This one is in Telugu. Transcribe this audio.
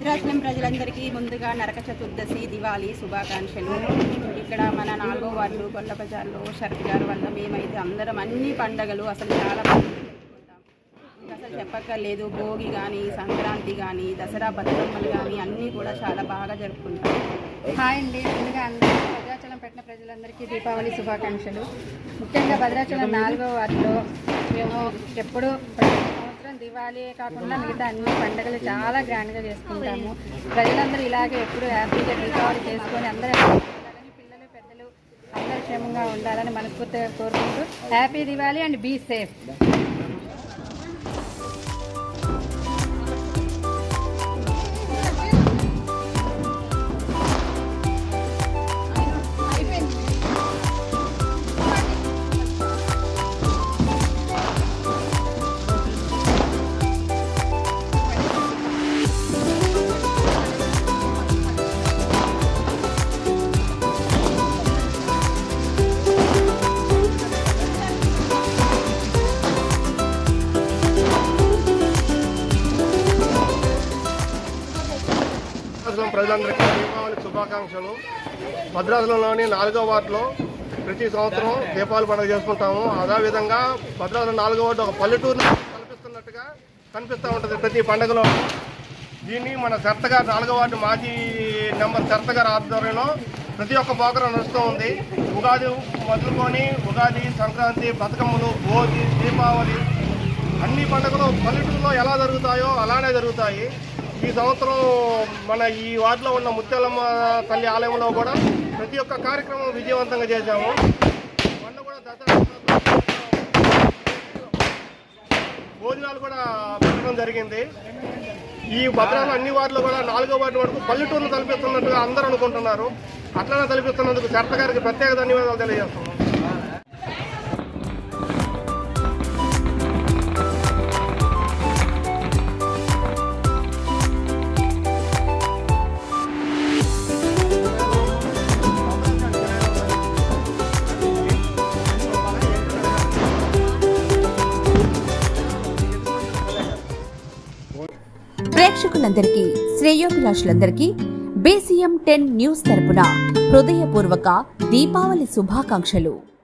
భద్రాచలం ప్రజలందరికీ ముందుగా నరక చతుర్దశి దివాళీ శుభాకాంక్షలు. ఇక్కడ మన 4వ వార్డు కొండబజార్లో శరత్ గారి వల్ల మేమైతే అందరం అన్ని పండగలు అసలు చాలా జరుపుకుంటాం. అసలు చెప్పక్కర్లేదు. భోగి కానీ, సంక్రాంతి కానీ, దసరా బతుకమ్మలు కానీ అన్నీ కూడా చాలా బాగా జరుపుకుంటాం. హాయ్ అండి. ముందుగా అందరూ భద్రాచలం పట్టణ ప్రజలందరికీ దీపావళి శుభాకాంక్షలు. ముఖ్యంగా భద్రాచలం 4వ వార్డులో మేము ఎప్పుడు సంవత్సరం దివాళీ కాకుండా మిగతా అన్ని పండుగలు చాలా గ్రాండ్గా చేసుకుంటాము. ప్రజలందరూ ఇలాగే ఎప్పుడు హ్యాపీగా దీపావళి చేసుకొని అందరూ పిల్లలు పెద్దలు అందరూ క్షేమంగా ఉండాలని మనస్ఫూర్తిగా కోరుకుంటూ happy Diwali and be safe. ప్రజలందరికీ దీపావళి శుభాకాంక్షలు. భద్రాచలంలోని 4వ వార్డులో ప్రతి సంవత్సరం దీపావళి పండుగ చేసుకుంటాము. అదేవిధంగా భద్రాచలం 4వ వార్డు ఒక పల్లెటూరుని కల్పిస్తున్నట్టుగా కనిపిస్తూ ఉంటుంది ప్రతి పండుగలో. దీన్ని మన శరత్ గారు 4వ వార్డు మాజీ నెంబర్ శరత్ గారి ఆధ్వర్యంలో ప్రతి ఒక్క ప్రోగ్రాం నడుస్తూ ఉంది. ఉగాది మొదలుకొని ఉగాది, సంక్రాంతి, బతుకమ్మలు, భోగి, దీపావళి అన్ని పండుగలు పల్లెటూరులో ఎలా జరుగుతాయో అలానే జరుగుతాయి. ఈ సంవత్సరం మన ఈ వార్డులో ఉన్న ముత్యాలమ్మ తల్లి ఆలయంలో కూడా ప్రతి ఒక్క కార్యక్రమం విజయవంతంగా చేశాము. మొన్న కూడా దసరా భోజనాలు కూడా పెట్టడం జరిగింది. ఈ భద్రాచలం అన్ని వార్డులు కూడా 4వ వార్డు వరకు పల్లెటూరును తలపిస్తున్నట్టుగా అందరూ అనుకుంటున్నారు. అట్లనే తలపిస్తున్నందుకు శరత్ గారికి ప్రత్యేక ధన్యవాదాలు తెలియజేస్తున్నాం. ప్రేక్షకులందరికీ, శ్రేయోభిలాషులందరికీ BCM10 న్యూస్ తరపున హృదయపూర్వక దీపావళి శుభాకాంక్షలు.